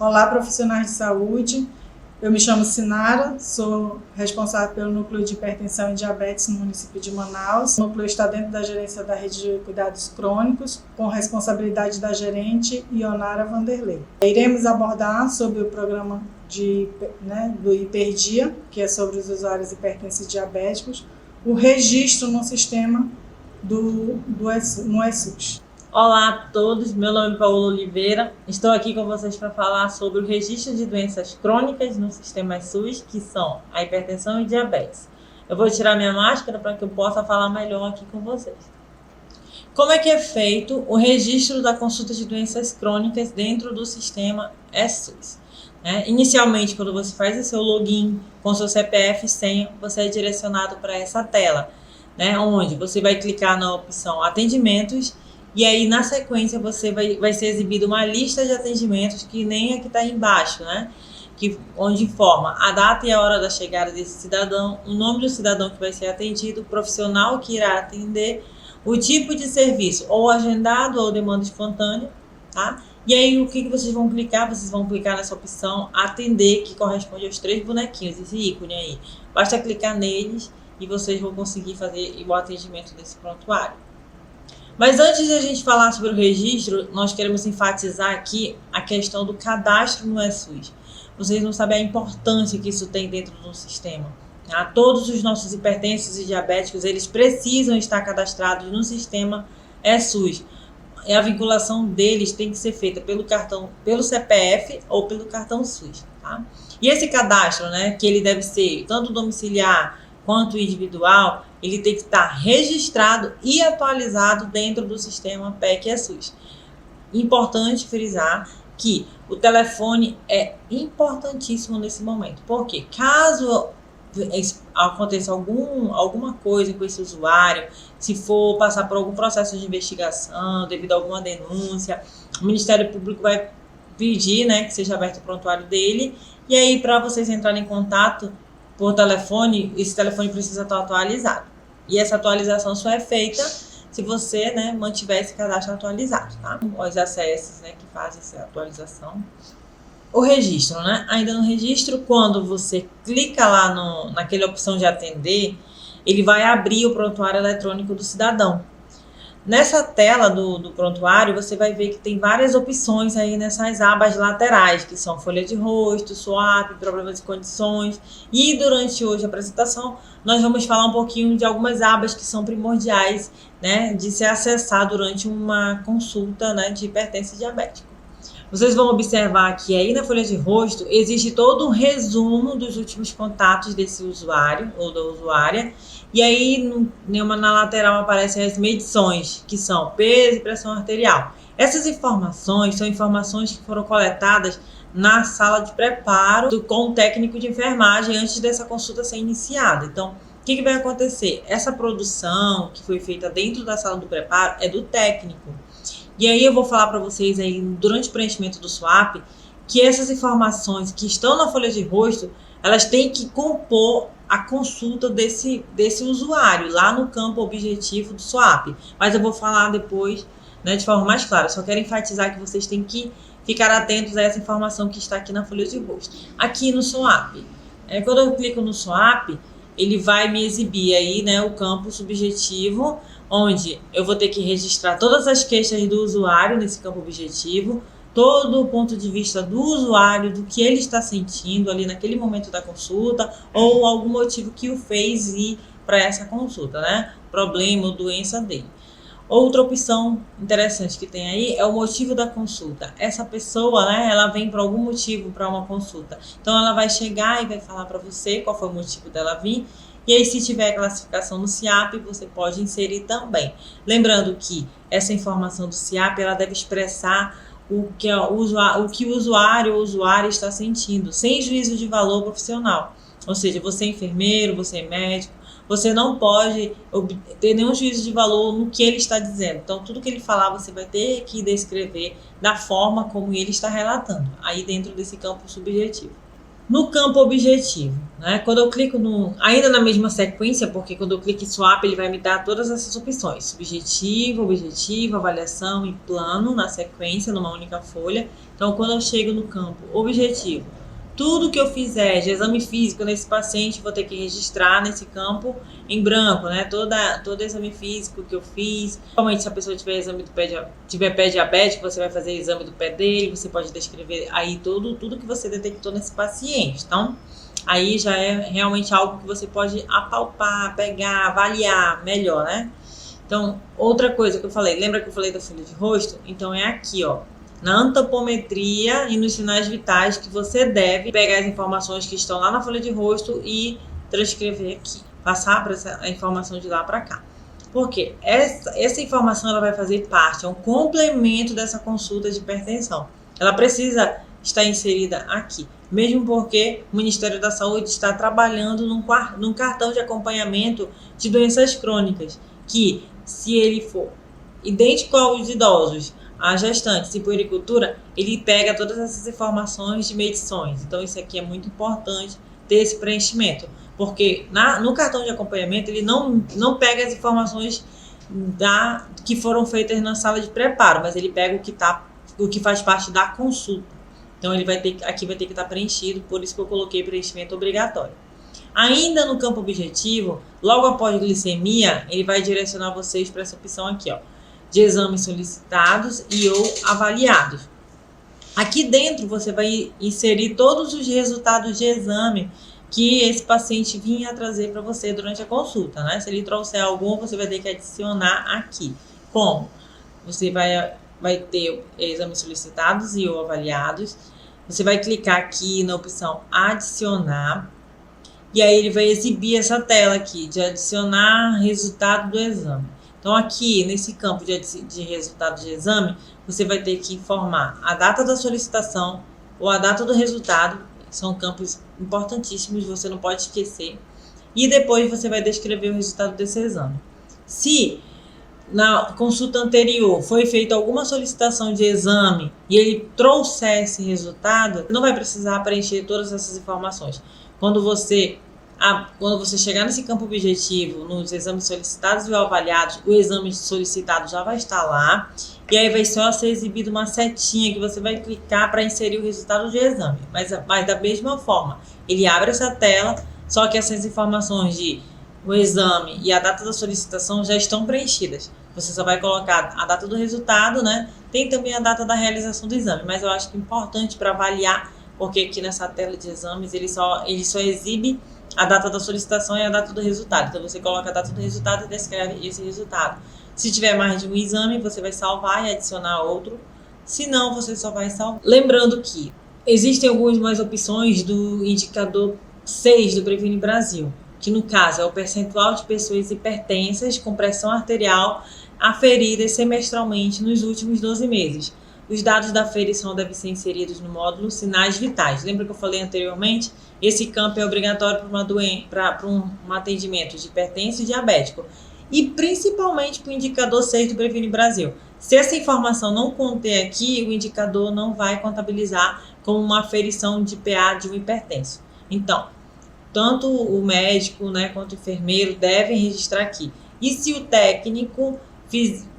Olá, profissionais de saúde. Eu me chamo Sinara, sou responsável pelo Núcleo de Hipertensão e Diabetes no município de Manaus. O núcleo está dentro da gerência da Rede de Cuidados Crônicos, com responsabilidade da gerente Ionara Vanderlei. Iremos abordar sobre o programa do Hiperdia, que é sobre os usuários hipertensos e diabéticos, o registro no sistema no ESUS. Olá a todos, meu nome é Paola Oliveira, estou aqui com vocês para falar sobre o registro de doenças crônicas no sistema SUS, que são a hipertensão e diabetes. Eu vou tirar minha máscara para que eu possa falar melhor aqui com vocês. Como é que é feito o registro da consulta de doenças crônicas dentro do sistema SUS? Inicialmente, quando você faz o seu login com seu CPF e senha, você é direcionado para essa tela, onde você vai clicar na opção Atendimentos. E aí, na sequência, você vai ser exibida uma lista de atendimentos, que nem a que está aí embaixo, onde informa a data e a hora da chegada desse cidadão, o nome do cidadão que vai ser atendido, o profissional que irá atender, o tipo de serviço, ou agendado ou demanda espontânea, tá? E aí, o que vocês vão clicar? Vocês vão clicar nessa opção Atender, que corresponde aos 3 bonequinhos, esse ícone aí. Basta clicar neles e vocês vão conseguir fazer o atendimento desse prontuário. Mas antes de a gente falar sobre o registro, nós queremos enfatizar aqui a questão do cadastro no SUS. Vocês não sabem a importância que isso tem dentro do sistema. Todos os nossos hipertensos e diabéticos, eles precisam estar cadastrados no sistema SUS. E a vinculação deles tem que ser feita pelo CPF ou pelo cartão SUS. Tá? E esse cadastro, que ele deve ser tanto domiciliar quanto individual, ele tem que estar registrado e atualizado dentro do sistema PEC SUS. Importante frisar que o telefone é importantíssimo nesse momento, porque caso aconteça alguma coisa com esse usuário, se for passar por algum processo de investigação, devido a alguma denúncia, o Ministério Público vai pedir que seja aberto o prontuário dele, e aí para vocês entrarem em contato por telefone, esse telefone precisa estar atualizado. E essa atualização só é feita se você mantiver esse cadastro atualizado, tá? Os acessos que fazem essa atualização. O registro, ainda no registro, quando você clica lá naquela opção de atender, ele vai abrir o prontuário eletrônico do cidadão. Nessa tela do prontuário, você vai ver que tem várias opções aí nessas abas laterais, que são folha de rosto, SWAP, problemas e condições. E durante hoje a apresentação, nós vamos falar um pouquinho de algumas abas que são primordiais, de se acessar durante uma consulta de hipertensão diabética. Vocês vão observar que aí na folha de rosto existe todo um resumo dos últimos contatos desse usuário ou da usuária. E aí na lateral aparecem as medições, que são peso e pressão arterial. Essas informações são informações que foram coletadas na sala de preparo com o técnico de enfermagem antes dessa consulta ser iniciada. Então, o que vai acontecer? Essa produção que foi feita dentro da sala do preparo é do técnico. E aí eu vou falar para vocês aí, durante o preenchimento do SWAP, que essas informações que estão na folha de rosto, elas têm que compor a consulta desse usuário, lá no campo objetivo do SWAP. Mas eu vou falar depois, de forma mais clara. Só quero enfatizar que vocês têm que ficar atentos a essa informação que está aqui na folha de rosto. Aqui no SWAP, quando eu clico no SWAP, ele vai me exibir aí, o campo subjetivo, onde eu vou ter que registrar todas as queixas do usuário nesse campo objetivo, todo o ponto de vista do usuário, do que ele está sentindo ali naquele momento da consulta, ou algum motivo que o fez ir para essa consulta, problema ou doença dele. Outra opção interessante que tem aí é o motivo da consulta. Essa pessoa, ela vem por algum motivo para uma consulta. Então, ela vai chegar e vai falar para você qual foi o motivo dela vir. E aí, se tiver classificação no SIAP, você pode inserir também. Lembrando que essa informação do SIAP, ela deve expressar o que o usuário ou usuária está sentindo, sem juízo de valor profissional. Ou seja, você é enfermeiro, você é médico, você não pode ter nenhum juízo de valor no que ele está dizendo. Então, tudo que ele falar, você vai ter que descrever da forma como ele está relatando, aí dentro desse campo subjetivo. No campo objetivo, né? Quando eu clico ainda na mesma sequência, porque quando eu clico em swap, ele vai me dar todas essas opções: subjetivo, objetivo, avaliação e plano na sequência, numa única folha. Então, quando eu chego no campo objetivo, tudo que eu fizer de exame físico nesse paciente, vou ter que registrar nesse campo em branco, né? Todo exame físico que eu fiz. Principalmente se a pessoa tiver pé diabético, você vai fazer exame do pé dele, você pode descrever aí tudo que você detectou nesse paciente. Então, aí já é realmente algo que você pode apalpar, pegar, avaliar melhor, né? Então, outra coisa que eu falei, lembra que eu falei da folha de rosto? Então, é aqui, ó. Na antropometria e nos sinais vitais, que você deve pegar as informações que estão lá na folha de rosto e transcrever aqui, passar a informação de lá para cá. Porque essa informação ela vai fazer parte, é um complemento dessa consulta de hipertensão. Ela precisa estar inserida aqui, mesmo porque o Ministério da Saúde está trabalhando num cartão de acompanhamento de doenças crônicas, que se ele for idêntico aos idosos, a gestantes e puericultura, ele pega todas essas informações de medições. Então, isso aqui é muito importante ter esse preenchimento, porque no cartão de acompanhamento ele não pega as informações que foram feitas na sala de preparo, mas ele pega o que faz parte da consulta. Então, aqui vai ter que estar preenchido, por isso que eu coloquei preenchimento obrigatório. Ainda no campo objetivo, logo após glicemia, ele vai direcionar vocês para essa opção aqui, ó, de exames solicitados e ou avaliados. Aqui dentro você vai inserir todos os resultados de exame que esse paciente vinha trazer para você durante a consulta, né? Se ele trouxer algum, você vai ter que adicionar aqui. Como? Você vai ter exames solicitados e ou avaliados. Você vai clicar aqui na opção adicionar. E aí ele vai exibir essa tela aqui de adicionar resultado do exame. Então, aqui nesse campo de resultado de exame, você vai ter que informar a data da solicitação ou a data do resultado. São campos importantíssimos, você não pode esquecer. E depois você vai descrever o resultado desse exame. Se na consulta anterior foi feita alguma solicitação de exame e ele trouxer esse resultado, não vai precisar preencher todas essas informações. Quando você chegar nesse campo objetivo, nos exames solicitados e avaliados, o exame solicitado já vai estar lá. E aí vai só ser exibido uma setinha que você vai clicar para inserir o resultado de exame. Mas da mesma forma, ele abre essa tela, só que essas informações de o exame e a data da solicitação já estão preenchidas. Você só vai colocar a data do resultado, né? Tem também a data da realização do exame, mas eu acho que é importante para avaliar, porque aqui nessa tela de exames ele só exibe a data da solicitação e a data do resultado. Então, você coloca a data do resultado e descreve esse resultado. Se tiver mais de um exame, você vai salvar e adicionar outro. Se não, você só vai salvar. Lembrando que existem algumas opções do indicador 6 do Previne Brasil, que no caso é o percentual de pessoas hipertensas com pressão arterial aferidas semestralmente nos últimos 12 meses. Os dados da aferição devem ser inseridos no módulo Sinais Vitais. Lembra que eu falei anteriormente? Esse campo é obrigatório para um atendimento de hipertenso e diabético. E principalmente para o indicador 6 do Previne Brasil. Se essa informação não conter aqui, o indicador não vai contabilizar como uma aferição de PA de um hipertenso. Então, tanto o médico, né, quanto o enfermeiro devem registrar aqui. E se o técnico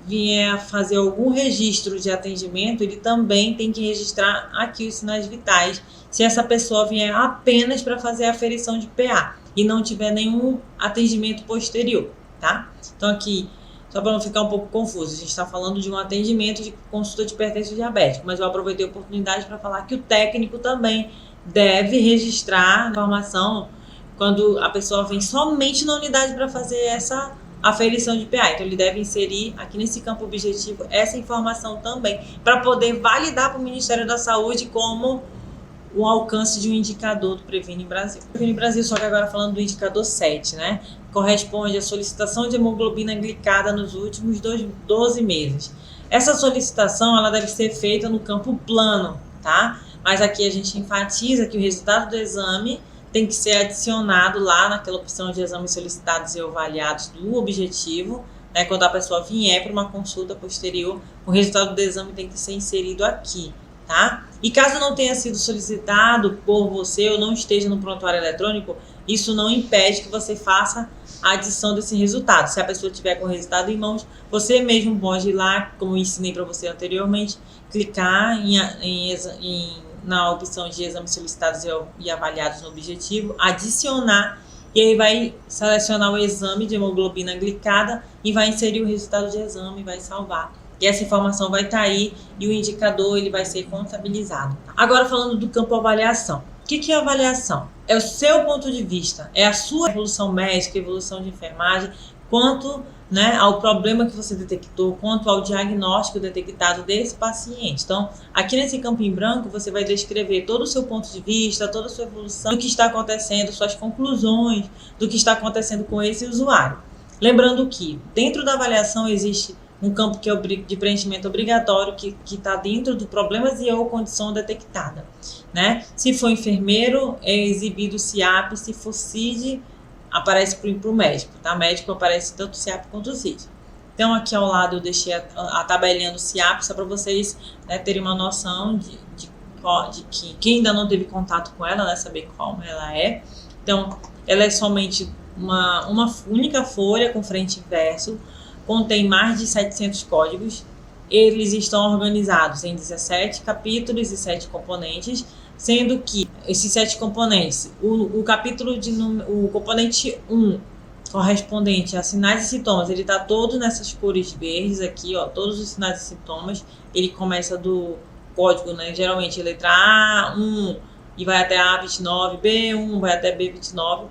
vier a fazer algum registro de atendimento, ele também tem que registrar aqui os sinais vitais, se essa pessoa vier apenas para fazer a aferição de PA e não tiver nenhum atendimento posterior, tá? Então aqui, só para não ficar um pouco confuso, a gente está falando de um atendimento de consulta de hipertensão diabético, mas eu aproveitei a oportunidade para falar que o técnico também deve registrar a informação quando a pessoa vem somente na unidade para fazer essa aferição de PA. Então, ele deve inserir aqui nesse campo objetivo essa informação também, para poder validar para o Ministério da Saúde como o alcance de um indicador do Previne Brasil. Previne Brasil, só que agora falando do indicador 7, né? Corresponde à solicitação de hemoglobina glicada nos últimos 12 meses. Essa solicitação, ela deve ser feita no campo plano, tá? Mas aqui a gente enfatiza que o resultado do exame tem que ser adicionado lá naquela opção de exames solicitados e avaliados do objetivo, né? Quando a pessoa vier para uma consulta posterior, o resultado do exame tem que ser inserido aqui, tá? E caso não tenha sido solicitado por você ou não esteja no prontuário eletrônico, isso não impede que você faça a adição desse resultado. Se a pessoa tiver com o resultado em mãos, você mesmo pode ir lá, como eu ensinei para você anteriormente, clicar na opção de exames solicitados e avaliados no objetivo, adicionar, e aí vai selecionar o exame de hemoglobina glicada e vai inserir o resultado de exame e vai salvar. E essa informação vai estar aí e o indicador ele vai ser contabilizado. Agora falando do campo avaliação. O que é avaliação? É o seu ponto de vista, é a sua evolução médica, evolução de enfermagem, quanto ao problema que você detectou, quanto ao diagnóstico detectado desse paciente. Então, aqui nesse campo em branco, você vai descrever todo o seu ponto de vista, toda a sua evolução, do que está acontecendo, suas conclusões, do que está acontecendo com esse usuário. Lembrando que dentro da avaliação existe um campo que é de preenchimento obrigatório, que está dentro do problemas e ou condição detectada. Se for enfermeiro, é exibido o CIAP, se for CID, aparece para o médico, tá? Médico aparece tanto o CIAP quanto o CID. Então, aqui ao lado eu deixei a tabelinha do CIAP, só para vocês terem uma noção de que quem ainda não teve contato com ela, saber como ela é. Então, ela é somente uma única folha com frente e verso, contém mais de 700 códigos. Eles estão organizados em 17 capítulos e 7 componentes, sendo que esses 7 componentes, o componente 1, correspondente a sinais e sintomas, ele está todo nessas cores verdes aqui, ó, todos os sinais e sintomas. Ele começa do código, geralmente letra A1 e vai até A29, B1 vai até B29,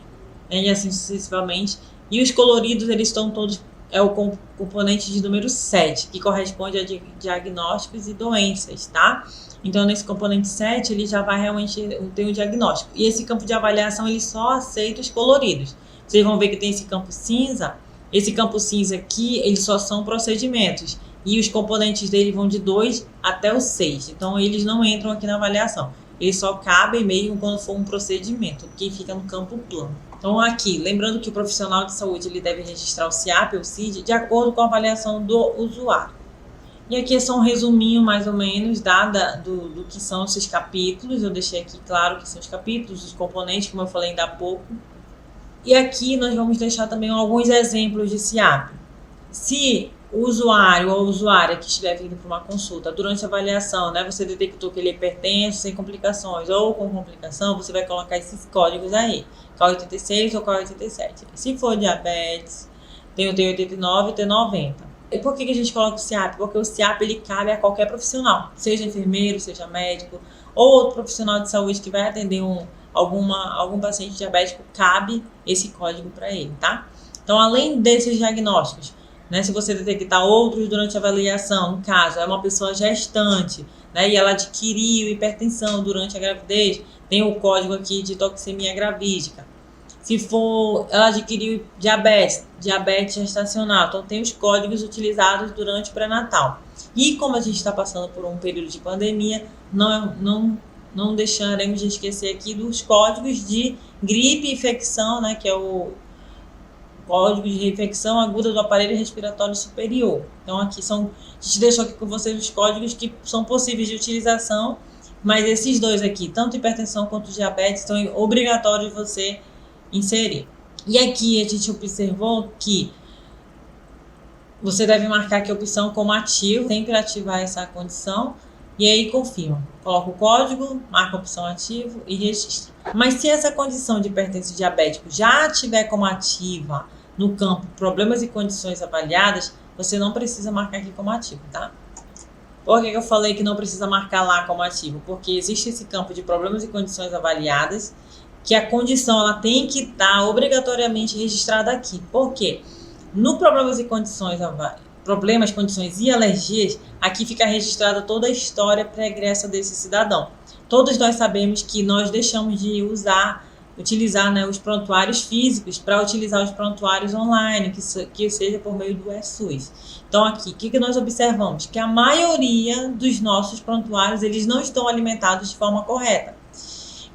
e assim sucessivamente. E os coloridos, eles estão todos, é o componente de número 7, que corresponde a diagnósticos e doenças, tá? Então, nesse componente 7, ele já vai realmente ter um diagnóstico. E esse campo de avaliação, ele só aceita os coloridos. Vocês vão ver que tem esse campo cinza. Esse campo cinza aqui, eles só são procedimentos. E os componentes dele vão de 2 até o 6. Então, eles não entram aqui na avaliação. Eles só cabem mesmo quando for um procedimento, que fica no campo plano. Então, aqui, lembrando que o profissional de saúde ele deve registrar o CIAP ou CID de acordo com a avaliação do usuário. E aqui é só um resuminho, mais ou menos, do que são esses capítulos. Eu deixei aqui claro que são os capítulos, os componentes, como eu falei ainda há pouco. E aqui nós vamos deixar também alguns exemplos de CIAP. Se o usuário ou a usuária que estiver vindo para uma consulta, durante a avaliação, você detectou que ele é hipertenso, sem complicações ou com complicação, você vai colocar esses códigos aí, K86 ou K87. Se for diabetes, tem o T89 e o T90. E por que a gente coloca o CIAP? Porque o CIAP ele cabe a qualquer profissional, seja enfermeiro, seja médico, ou outro profissional de saúde que vai atender algum paciente diabético, cabe esse código para ele, tá? Então, além desses diagnósticos, se você detectar outros durante a avaliação, no caso, é uma pessoa gestante, e ela adquiriu hipertensão durante a gravidez, tem o código aqui de toxemia gravídica. Se for, ela adquiriu diabetes gestacional, então tem os códigos utilizados durante o pré-natal. E como a gente está passando por um período de pandemia, não deixaremos de esquecer aqui dos códigos de gripe e infecção, que é o código de reinfecção aguda do aparelho respiratório superior. Então aqui a gente deixou aqui com vocês os códigos que são possíveis de utilização, mas esses dois aqui, tanto hipertensão quanto diabetes, são obrigatórios de você inserir. E aqui a gente observou que você deve marcar aqui a opção como ativo, sempre ativar essa condição, e aí confirma. Coloca o código, marca a opção ativo e registra. Mas se essa condição de hipertensão diabético já estiver como ativa no campo problemas e condições avaliadas, você não precisa marcar aqui como ativo, tá? Por que eu falei que não precisa marcar lá como ativo? Porque existe esse campo de problemas e condições avaliadas, que a condição ela tem que estar obrigatoriamente registrada aqui. Por quê? No problemas, condições e alergias, aqui fica registrada toda a história pregressa desse cidadão. Todos nós sabemos que nós deixamos de utilizar os prontuários físicos para utilizar os prontuários online, que seja por meio do SUS. Então aqui, o que nós observamos? Que a maioria dos nossos prontuários eles não estão alimentados de forma correta.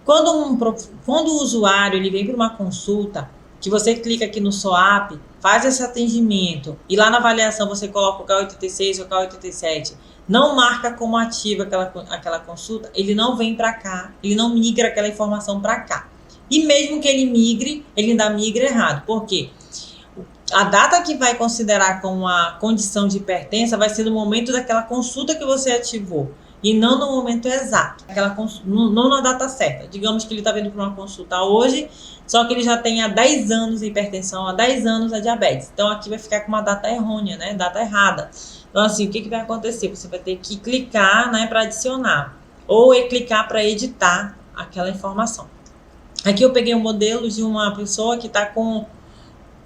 Quando o usuário ele vem para uma consulta, que você clica aqui no SOAP, faz esse atendimento e lá na avaliação você coloca o K86 ou K87, não marca como ativa aquela consulta, ele não vem para cá, ele não migra aquela informação para cá. E mesmo que ele migre, ele ainda migra errado. Por quê? A data que vai considerar como a condição de hipertensa vai ser no momento daquela consulta que você ativou e não no momento exato, não na data certa. Digamos que ele está vindo para uma consulta hoje, só que ele já tem há 10 anos a hipertensão, há 10 anos a diabetes. Então aqui vai ficar com uma data errônea, né? Data errada. Então assim, o que vai acontecer? Você vai ter que clicar, né, para adicionar ou clicar para editar aquela informação. Aqui eu peguei um modelo de uma pessoa que está com...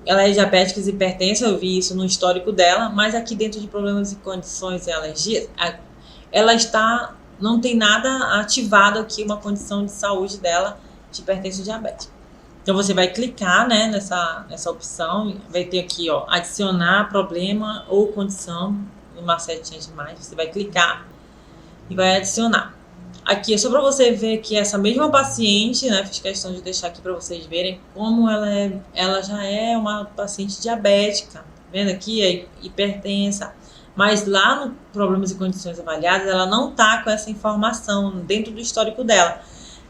Ela é diabética e hipertensa, eu vi isso no histórico dela, mas aqui dentro de problemas e condições e alergias, ela não tem nada ativado aqui, uma condição de saúde dela de hipertensão e diabetes. Então você vai clicar, né, nessa opção, vai ter aqui, ó, adicionar problema ou condição, uma setinha de mais, você vai clicar e vai adicionar. Aqui é só para você ver que essa mesma paciente, né, fiz questão de deixar aqui para vocês verem como ela já é uma paciente diabética, vendo aqui, é hipertensa, mas lá no Problemas e Condições Avaliadas, ela não tá com essa informação dentro do histórico dela.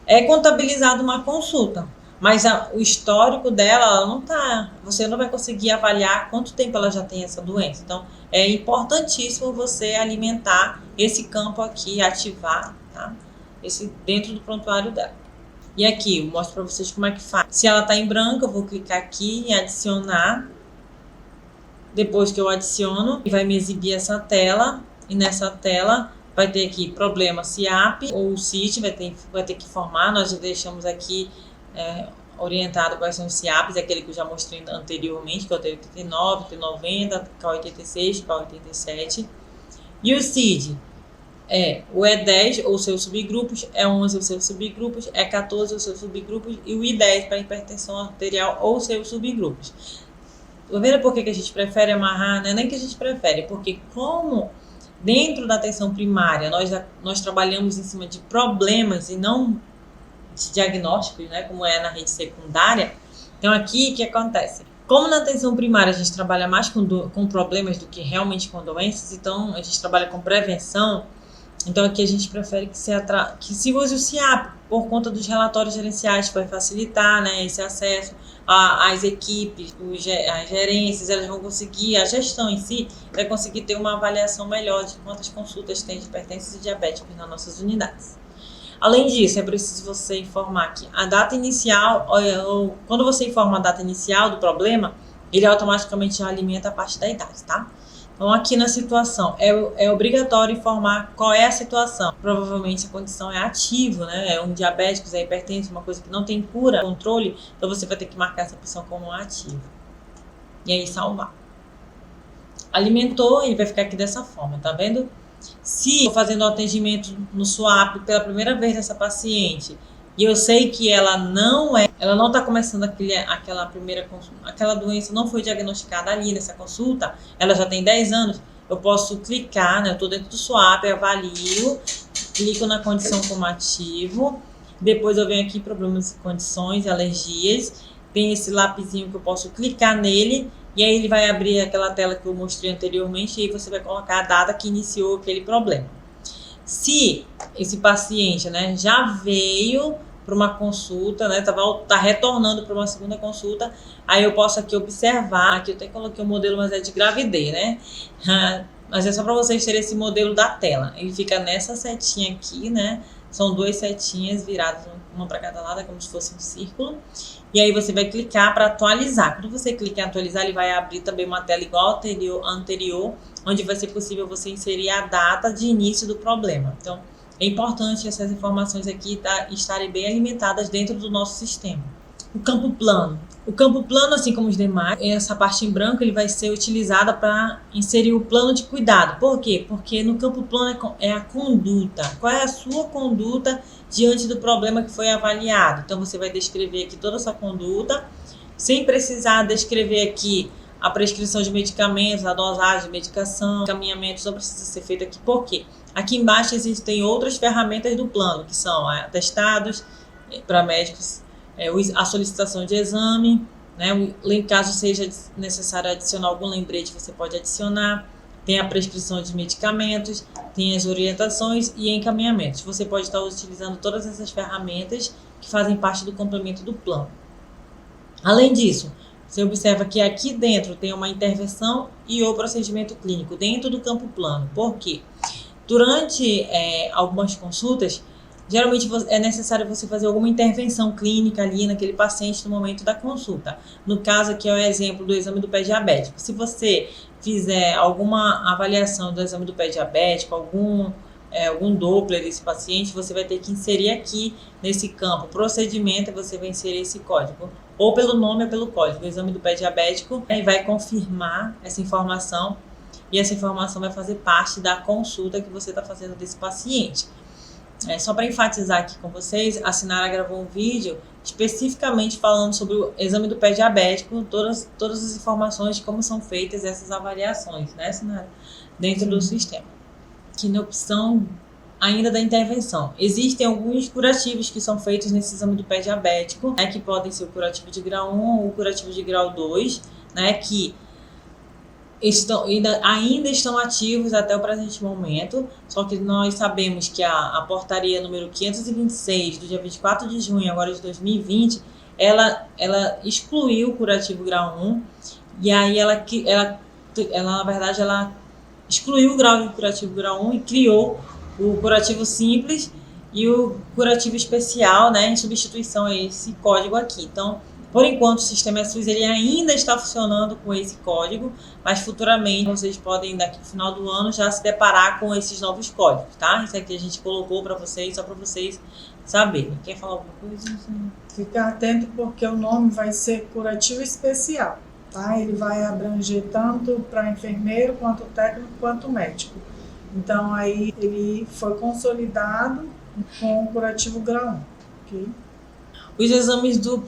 É contabilizado uma consulta, mas o histórico dela, ela não tá, você não vai conseguir avaliar quanto tempo ela já tem essa doença. Então, é importantíssimo você alimentar esse campo aqui, ativar, tá? Esse dentro do prontuário dela. E aqui, eu mostro para vocês como é que faz. Se ela tá em branco, eu vou clicar aqui em adicionar. Depois que eu adiciono, vai me exibir essa tela. E nessa tela vai ter aqui problema CIAP ou CIT, vai ter que informar. Nós já deixamos aqui orientado quais são os CIAPs, aquele que eu já mostrei anteriormente, que é o T89, T90, K86, K87. E o CID é o E10 ou seus subgrupos, E11 ou seus subgrupos, E14 ou seus subgrupos e o I10 para hipertensão arterial ou seus subgrupos. Tá vendo por que a gente prefere amarrar? Não é nem que a gente prefere, porque como dentro da atenção primária nós trabalhamos em cima de problemas e não de diagnósticos, né, como é na rede secundária, então aqui o que acontece? Como na atenção primária a gente trabalha mais com problemas do que realmente com doenças, então a gente trabalha com prevenção. Então aqui a gente prefere que se use o CIAP por conta dos relatórios gerenciais, que vai facilitar, né, esse acesso às equipes, as gerências, elas vão conseguir, a gestão em si vai conseguir ter uma avaliação melhor de quantas consultas tem de hipertensos e diabéticos nas nossas unidades. Além disso, é preciso você informar que a data inicial, quando você informa a data inicial do problema, ele automaticamente já alimenta a parte da idade, tá? Então, aqui na situação, é obrigatório informar qual é a situação. Provavelmente a condição é ativa, né? É um diabético, é hipertenso, uma coisa que não tem cura, controle. Então, você vai ter que marcar essa opção como ativa. E aí, salvar. Alimentou, ele vai ficar aqui dessa forma, tá vendo? Se eu fazendo o atendimento no SWAP pela primeira vez dessa paciente e eu sei que ela não está começando aquela doença não foi diagnosticada ali nessa consulta, ela já tem 10 anos, eu posso clicar, né? Eu estou dentro do SWAP, avalio, clico na condição como ativo, depois eu venho aqui problemas e condições, alergias, tem esse lapisinho que eu posso clicar nele. E aí ele vai abrir aquela tela que eu mostrei anteriormente e aí você vai colocar a data que iniciou aquele problema. Se esse paciente, né, já veio para uma consulta, né, tá retornando para uma segunda consulta, aí eu posso aqui observar, aqui eu até coloquei o modelo, mas é de gravidez, né? Mas é só para vocês terem esse modelo da tela. Ele fica nessa setinha aqui, né? São duas setinhas viradas, uma para cada lado, como se fosse um círculo. E aí você vai clicar para atualizar. Quando você clicar em atualizar, ele vai abrir também uma tela igual a anterior, onde vai ser possível você inserir a data de início do problema. Então, é importante essas informações aqui estarem bem alimentadas dentro do nosso sistema. O campo plano. O campo plano, assim como os demais, essa parte em branco, ele vai ser utilizada para inserir o plano de cuidado. Por quê? Porque no campo plano é a conduta. Qual é a sua conduta diante do problema que foi avaliado? Então, você vai descrever aqui toda a sua conduta, sem precisar descrever aqui a prescrição de medicamentos, a dosagem de medicação, encaminhamento só precisa ser feito aqui. Por quê? Aqui embaixo existem outras ferramentas do plano, que são atestados para médicos, a solicitação de exame, né? Caso seja necessário adicionar algum lembrete, você pode adicionar. Tem a prescrição de medicamentos, tem as orientações e encaminhamentos. Você pode estar utilizando todas essas ferramentas que fazem parte do complemento do plano. Além disso, você observa que aqui dentro tem uma intervenção e o procedimento clínico dentro do campo plano. Por quê? Durante algumas consultas, geralmente é necessário você fazer alguma intervenção clínica ali naquele paciente no momento da consulta. No caso aqui é o exemplo do exame do pé diabético. Se você fizer alguma avaliação do exame do pé diabético, algum Doppler desse paciente, você vai ter que inserir aqui nesse campo procedimento e você vai inserir esse código, ou pelo nome ou pelo código, o exame do pé diabético, e vai confirmar essa informação, e essa informação vai fazer parte da consulta que você está fazendo desse paciente. Só para enfatizar aqui com vocês, a Sinara gravou um vídeo especificamente falando sobre o exame do pé diabético, todas as informações de como são feitas essas avaliações, né, Sinara? Dentro do sistema. Aqui na opção ainda da intervenção. Existem alguns curativos que são feitos nesse exame do pé diabético, né, que podem ser o curativo de grau 1 ou o curativo de grau 2, né, que ainda estão ativos até o presente momento, só que nós sabemos que a portaria número 526 do dia 24 de junho agora de 2020, ela excluiu o curativo grau 1, e aí ela na verdade ela excluiu o grau de curativo grau 1 e criou o curativo simples e o curativo especial, né, em substituição a esse código aqui. Então, por enquanto, o sistema SUS ele ainda está funcionando com esse código, mas futuramente vocês podem, daqui no final do ano, já se deparar com esses novos códigos, tá? Isso aqui a gente colocou para vocês, só para vocês saberem. Quer falar alguma coisa? Fica atento porque o nome vai ser curativo especial, tá? Ele vai abranger tanto para enfermeiro, quanto técnico, quanto médico. Então, aí ele foi consolidado com o curativo grau 1, ok? Os exames do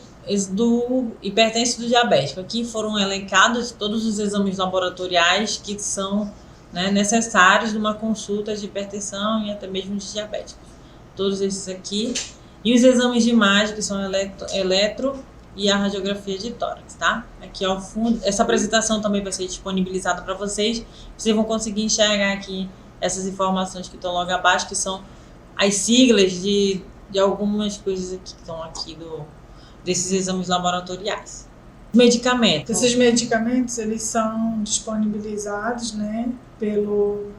hipertenso e do diabético. Aqui foram elencados todos os exames laboratoriais que são, né, necessários numa consulta de hipertensão e até mesmo de diabéticos. Todos esses aqui. E os exames de imagem, que são eletro e a radiografia de tórax, tá? Aqui ao fundo. Essa apresentação também vai ser disponibilizada para vocês. Vocês vão conseguir enxergar aqui essas informações que estão logo abaixo, que são as siglas de algumas coisas aqui que estão aqui desses exames laboratoriais. Medicamentos. Esses medicamentos, eles são disponibilizados, né, pelo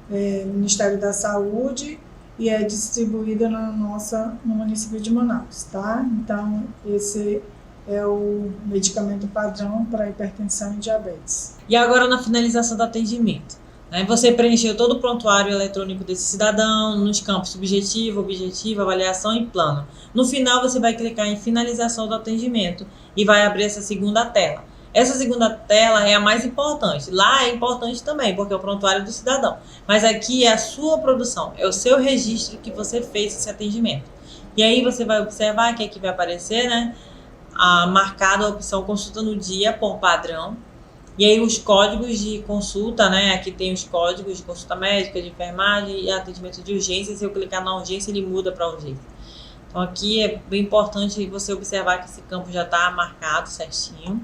Ministério da Saúde e é distribuído no município de Manaus, tá? Então, esse é o medicamento padrão para hipertensão e diabetes. E agora na finalização do atendimento. Você preencheu todo o prontuário eletrônico desse cidadão, nos campos subjetivo, objetivo, avaliação e plano. No final, você vai clicar em finalização do atendimento e vai abrir essa segunda tela. Essa segunda tela é a mais importante. Lá é importante também, porque é o prontuário do cidadão. Mas aqui é a sua produção, é o seu registro que você fez esse atendimento. E aí você vai observar que aqui vai aparecer, né, marcada a opção consulta no dia por padrão. E aí os códigos de consulta, né? Aqui tem os códigos de consulta médica, de enfermagem e atendimento de urgência. Se eu clicar na urgência, ele muda para urgência. Então aqui é bem importante você observar que esse campo já está marcado certinho.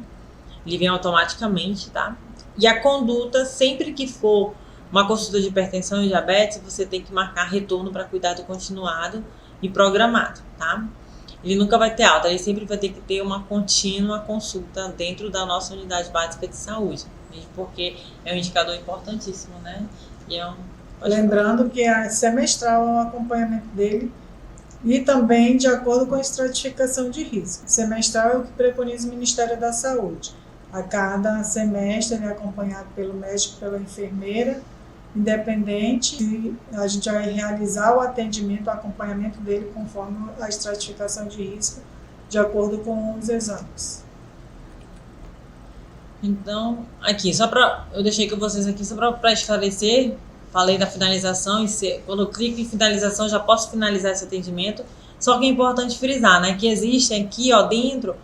Ele vem automaticamente, tá? E a conduta, sempre que for uma consulta de hipertensão e diabetes, você tem que marcar retorno para cuidado continuado e programado, tá? Ele nunca vai ter alta, ele sempre vai ter que ter uma contínua consulta dentro da nossa unidade básica de saúde, mesmo porque é um indicador importantíssimo, né? E lembrando que é semestral o acompanhamento dele e também de acordo com a estratificação de risco. Semestral é o que preconiza o Ministério da Saúde. A cada semestre ele é acompanhado pelo médico, pela enfermeira, independente, e a gente vai realizar o atendimento, o acompanhamento dele conforme a estratificação de risco, de acordo com os exames. Então, aqui, eu deixei com vocês aqui só para esclarecer, falei da finalização, e quando eu clico em finalização já posso finalizar esse atendimento, só que é importante frisar, né, que existem aqui, ó, dentro,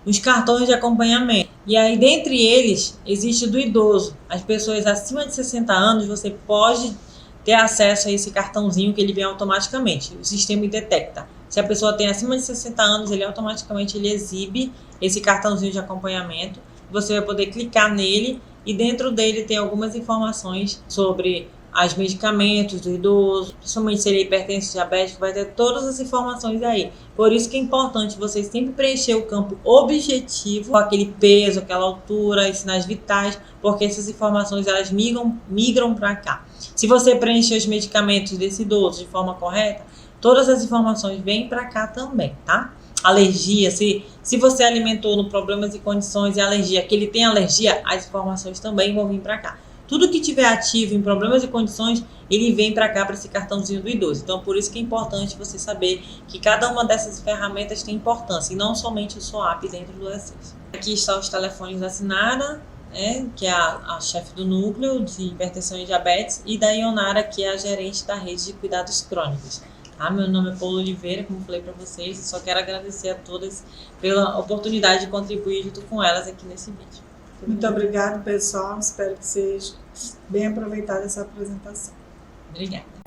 os cartões de acompanhamento. E aí, dentre eles, existe o do idoso. As pessoas acima de 60 anos, você pode ter acesso a esse cartãozinho que ele vem automaticamente. O sistema detecta Se a pessoa tem acima de 60 anos, ele automaticamente exibe esse cartãozinho de acompanhamento. Você vai poder clicar nele e dentro dele tem algumas informações sobre os medicamentos do idoso, principalmente se ele é hipertenso, diabético, vai ter todas as informações aí. Por isso que é importante você sempre preencher o campo objetivo, aquele peso, aquela altura, os sinais vitais, porque essas informações elas migram para cá. Se você preencher os medicamentos desse idoso de forma correta, todas as informações vêm para cá também, tá? Alergia, se você alimentou no problemas e condições e alergia, que ele tem alergia, as informações também vão vir para cá. Tudo que tiver ativo em problemas e condições, ele vem para cá, para esse cartãozinho do idoso. Então, por isso que é importante você saber que cada uma dessas ferramentas tem importância, e não somente o SOAP dentro do acesso. Aqui estão os telefones da Sinara, que é a chefe do núcleo de hipertensão e diabetes, e da Ionara, que é a gerente da rede de cuidados crônicos. Meu nome é Paulo Oliveira, como falei para vocês, e só quero agradecer a todas pela oportunidade de contribuir junto com elas aqui nesse vídeo. Muito obrigada, pessoal. Espero que seja bem aproveitada essa apresentação. Obrigada.